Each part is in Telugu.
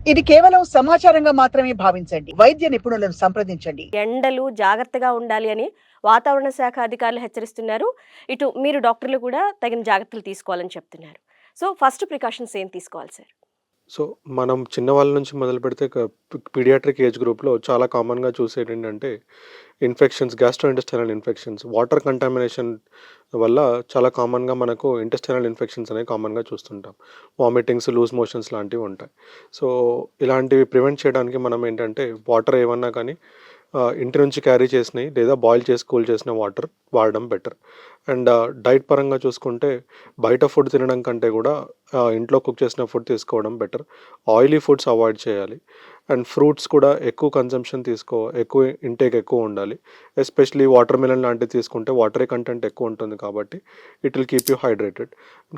ఇది కేవలం సమాచారంగా మాత్రమే భావించండి. వైద్య నిపుణులను సంప్రదించండి. ఎండలు జాగ్రత్తగా ఉండాలి అని వాతావరణ శాఖ అధికారులు హెచ్చరిస్తున్నారు. ఇటు మీరు డాక్టర్లు కూడా తగిన జాగ్రత్తలు తీసుకోవాలని చెప్తున్నారు. సో, ఫస్ట్ ప్రికాషన్స్ ఏం తీసుకోవాలి సార్? సో, మనం చిన్నవాళ్ళ నుంచి మొదలుపెడితే పీడియాట్రిక్ ఏజ్ గ్రూప్‌లో చాలా కామన్‌గా చూసేదేంటంటే, గ్యాస్ట్రోఇంటెస్టైనల్ ఇన్ఫెక్షన్స్, వాటర్ కంటామినేషన్ వల్ల చాలా కామన్‌గా మనకు ఇంటెస్టైనల్ ఇన్ఫెక్షన్స్ అనేవి కామన్‌గా చూస్తుంటాం. వామిటింగ్స్, లూజ్ మోషన్స్ లాంటివి ఉంటాయి. సో, ఇలాంటివి ప్రివెంట్ చేయడానికి మనం ఏంటంటే, వాటర్ ఏమన్నా కానీ ఇంటి నుంచి క్యారీ చేసినయి లేదా బాయిల్ చేసి కూల్ చేసిన వాటర్ వాడడం బెటర్. అండ్ డైట్ పరంగా చూసుకుంటే బయట ఫుడ్ తినడం కంటే కూడా ఇంట్లో కుక్ చేసిన ఫుడ్ తీసుకోవడం బెటర్. ఆయిలీ ఫుడ్స్ అవాయిడ్ చేయాలి. అండ్ ఫ్రూట్స్ కూడా ఎక్కువ కన్జంప్షన్ ఎక్కువ ఇంటేక్ ఎక్కువ ఉండాలి. ఎస్పెషల్లీ వాటర్ మిలన్ లాంటివి తీసుకుంటే వాటరీ కంటెంట్ ఎక్కువ ఉంటుంది కాబట్టి it will keep you hydrated.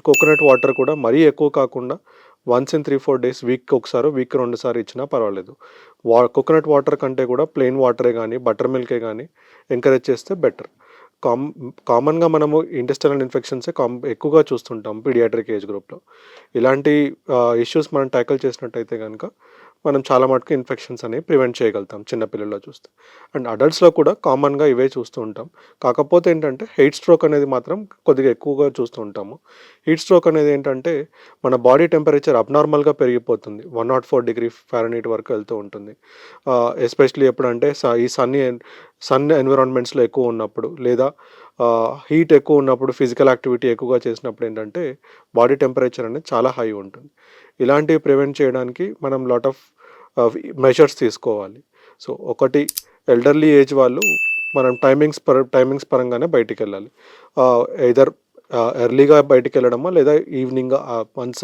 Coconut water కూడా మరీ ఎక్కువ కాకుండా వన్స్ ఇన్ 3-4 డేస్, వీక్‌కి ఒకసారో, వీక్‌కి 2 సార్లు ఇచ్చినా పర్వాలేదు. కోకోనట్ వాటర్ కంటే కూడా ప్లెయిన్ వాటరే గానీ, బటర్ మిల్కే గానీ ఎంకరేజ్ చేస్తే బెటర్. కామ్ కామన్‌గా మనము ఇంటెస్టైనల్ ఇన్ఫెక్షన్సే ఎక్కువగా చూస్తుంటాం పీడియాట్రిక్ ఏజ్ గ్రూప్‌లో. ఇలాంటి ఇష్యూస్ మనం టాకిల్ చేసినట్టయితే గనక మనం చాలా మటుకు ఇన్ఫెక్షన్స్ అనేవి ప్రివెంట్ చేయగలుగుతాం చిన్న పిల్లల్లో చూస్తే. అండ్ అడల్ట్స్‌లో కూడా కామన్‌గా ఇవే చూస్తూ ఉంటాం. కాకపోతే ఏంటంటే హీట్ స్ట్రోక్ అనేది మాత్రం కొద్దిగా ఎక్కువగా చూస్తూ ఉంటాము. హీట్ స్ట్రోక్ అనేది ఏంటంటే మన బాడీ టెంపరేచర్ అబ్నార్మల్‌గా పెరిగిపోతుంది. 104 డిగ్రీ ఫారెన్‌హీట్ వరకు వెళ్తూ ఉంటుంది. ఎస్పెషల్లీ ఎప్పుడంటే ఈ సన్ ఎన్విరాన్మెంట్స్‌లో ఎక్కువ ఉన్నప్పుడు లేదా హీట్ ఎక్కువ ఉన్నప్పుడు, ఫిజికల్ యాక్టివిటీ ఎక్కువగా చేసినప్పుడు ఏంటంటే బాడీ టెంపరేచర్ అనేది చాలా హై ఉంటుంది. ఇలాంటివి ప్రివెంట్ చేయడానికి మనం లాట్ ఆఫ్ మెజర్స్ తీసుకోవాలి. సో, ఒకటి, ఎల్డర్లీ ఏజ్ వాళ్ళు మనం టైమింగ్స్ పరంగానే బయటికెళ్ళాలి. ఎయిదర్ ఎర్లీగా బయటికెళ్ళడమో లేదా ఈవినింగ్ వన్స్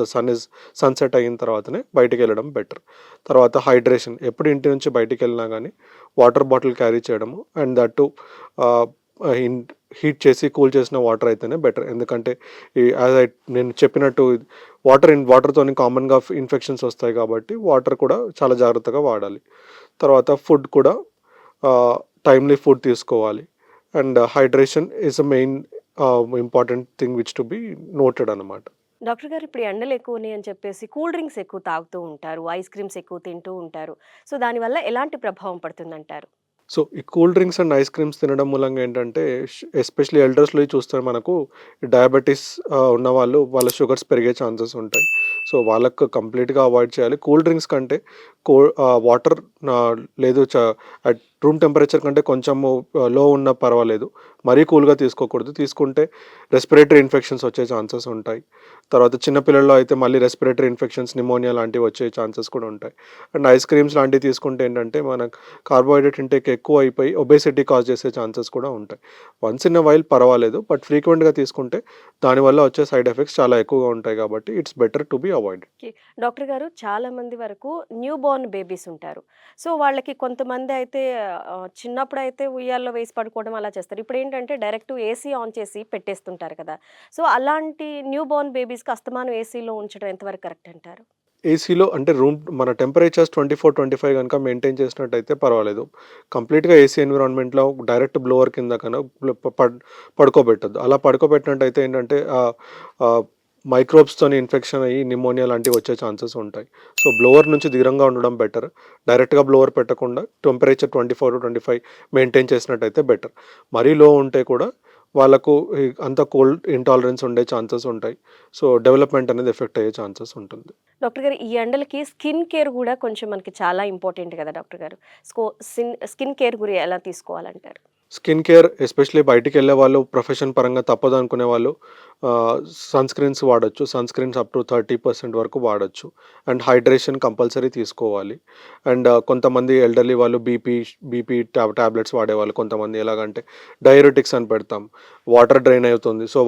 సన్‌సెట్ అయిన తర్వాతనే బయటికెళ్ళడం బెటర్. తర్వాత హైడ్రేషన్, ఎప్పుడు ఇంటి నుంచి బయటికెళ్ళినా గానీ వాటర్ బాటిల్ క్యారీ చేయడము అండ్ దట్ టూ ఆహ్, ఇన్ హీట్ చేసి కూల్ చేసిన వాటర్ అయితేనే బెటర్. ఎందుకంటే నేను చెప్పినట్టు వాటర్‌తోని కామన్‌గా ఇన్ఫెక్షన్స్ వస్తాయి కాబట్టి వాటర్ కూడా చాలా జాగ్రత్తగా వాడాలి. తర్వాత ఫుడ్ కూడా ఆహ్, టైమ్‌లీ ఫుడ్ తీసుకోవాలి. And hydration is a main important thing which to be noted అన్నమాట. డాక్టర్ గారు, ఇప్పుడు ఎండలు ఎక్కువున్నాయని చెప్పేసి కూల్ డ్రింక్స్ ఎక్కువ తాగుతూ ఉంటారు. ఐస్ క్రీమ్స్ ఎక్కువ తింటూ ఉంటారు. సో, దానివల్ల ఎలాంటి ప్రభావం పడుతుందంటారు? సో, ఈ cool drinks and ice creams తినడం మూలంగా ఏంటంటే ఎస్పెషల్లీ ఎల్డర్స్‌లో చూస్తే మనకు డయాబెటిస్ ఉన్నవాళ్ళు వాళ్ళ షుగర్స్ పెరిగే ఛాన్సెస్ ఉంటాయి. సో, వాళ్ళకు కంప్లీట్‌గా అవాయిడ్ చేయాలి. కూల్ డ్రింక్స్ కంటే వాటర్ లేదు అట్ రూమ్ టెంపరేచర్ కంటే కొంచెము లో ఉన్నా పర్వాలేదు. మరీ కూల్‌గా తీసుకోకూడదు. తీసుకుంటే రెస్పిరేటరీ ఇన్ఫెక్షన్స్ వచ్చే ఛాన్సెస్ ఉంటాయి. తర్వాత చిన్న పిల్లల్లో అయితే మళ్ళీ రెస్పిరేటరీ ఇన్ఫెక్షన్స్, నిమోనియా లాంటివి వచ్చే ఛాన్సెస్ కూడా ఉంటాయి. అండ్ ఐస్ క్రీమ్స్ లాంటివి తీసుకుంటే ఏంటంటే మనకు కార్బోహైడ్రేట్ ఇంటేక్ ఎక్కువ అయిపోయి ఒబేసిటీ కాజ్ చేసే ఛాన్సెస్ కూడా ఉంటాయి. వన్స్ ఇన్ ఎ వైల్ పర్వాలేదు. బట్ ఫ్రీక్వెంట్‌గా తీసుకుంటే దానివల్ల వచ్చే సైడ్ ఎఫెక్ట్స్ చాలా ఎక్కువగా ఉంటాయి కాబట్టి it's better to be avoided. Okay. Doctor గారు, చాలా మంది వరకు న్యూ బోర్న్ బేబీస్ ఉంటారు. సో, వాళ్ళకి కొంతమంది అయితే చిన్నప్పుడైతే ఉయ్యాల్లో వేసి పడుకోవడం అలా చేస్తారు. ఇప్పుడేంటంటే డైరెక్ట్ ఏసీ ఆన్ చేసి పెట్టేస్తుంటారు కదా! సో, అలాంటి న్యూ బోర్న్ బేబీస్‌కి అస్తమానం ఏసీలో ఉంచడం ఎంతవరకు కరెక్ట్ అంటారు? ఏసీలో అంటే మన టెంపరేచర్స్ 24, 25 గనుక మెయింటైన్ చేసినట్టయితే పర్వాలేదు. కంప్లీట్‌గా ఏసీ ఎన్విరాన్మెంట్‌లో డైరెక్ట్ బ్లోవర్ కింద కన్నా బ్ల ప పడ్ పడుకోబెట్టొద్దు. అలా పడుకోబెట్టినట్టయితే ఏంటంటే ఆహ్, మైక్రోబ్స్‌తోని ఇన్ఫెక్షన్ అయ్యి నిమోనియా లాంటివి వచ్చే ఛాన్సెస్ ఉంటాయి. సో, బ్లోవర్ నుంచి దూరంగా ఉండడం బెటర్. డైరెక్ట్‌గా బ్లోవర్ పెట్టకుండా టెంపరేచర్ 24-25 మెయింటైన్ చేసినట్టయితే బెటర్. మరీ లో ఉంటే కూడా వాళ్ళకు అంత కోల్డ్ ఇంటాలరెన్స్ ఉండే ఛాన్సెస్ ఉంటాయి. సో, డెవలప్‌మెంట్ అనేది ఎఫెక్ట్ అయ్యే ఛాన్సెస్ ఉంటుంది. డాక్టర్ గారు, ఈ ఎండలకి స్కిన్ కేర్ గూడా కొంచెం మనకి చాలా ఇంపార్టెంట్ కదా డాక్టర్ గారు. స్కిన్ కేర్ ఎలా తీసుకోవాలంటారు? స్కిన్ కేర్ ఎస్పెషల్లీ బయటికెళ్ళే వాళ్ళు ప్రొఫెషన్ పరంగా తప్పదనుకునే వాళ్ళు సన్ స్క్రీన్స్ వాడొచ్చు. సన్ స్క్రీన్స్ అప్ టు 30% వరకు వాడొచ్చు. అండ్ హైడ్రేషన్ కంపల్సరీ తీసుకోవాలి. అండ్ కొంతమంది ఎల్డర్లీ వాళ్ళు బీపీ టాబ్లెట్స్ వాడేవాళ్ళు. కొంతమంది ఎలాగంటే డయూరెటిక్స్ అని పెడతాం. వాటర్ డ్రైన్ అవుతుంది. సో,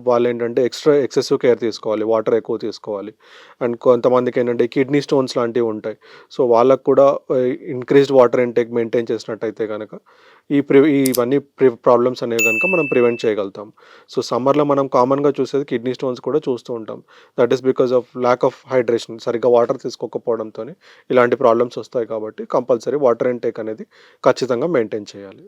వాళ్ళేంటంటే ఎక్సెసివ్ కేర్ తీసుకోవాలి. వాటర్ ఎక్కువ తీసుకోవాలి. అండ్ కొంతమందికేంటంటే కిడ్నీ స్టోన్స్ లాంటివి ఉంటాయి. సో, వాళ్ళకి కూడా ఇంక్రీజ్డ్ వాటర్ ఇంటేక్ మెయింటైన్ చేసినట్టయితే గనక ఇవన్నీ ప్రాబ్లమ్స్ అనేవి గనుక మనం ప్రివెంట్ చేయగలుగుతాం. సో, సమ్మర్‌లో మనం కామన్‌గా చూసేది కిడ్నీ స్టోన్స్ కూడా చూస్తూ ఉంటాం. That is because of lack of hydration. సరిగ్గా వాటర్ తీసుకోకపోవడంతోని ఇలాంటి ప్రాబ్లమ్స్ వస్తాయి కాబట్టి కంపల్సరీ వాటర్ ఇంటేక్ అనేది ఖచ్చితంగా మెయింటైన్ చేయాలి.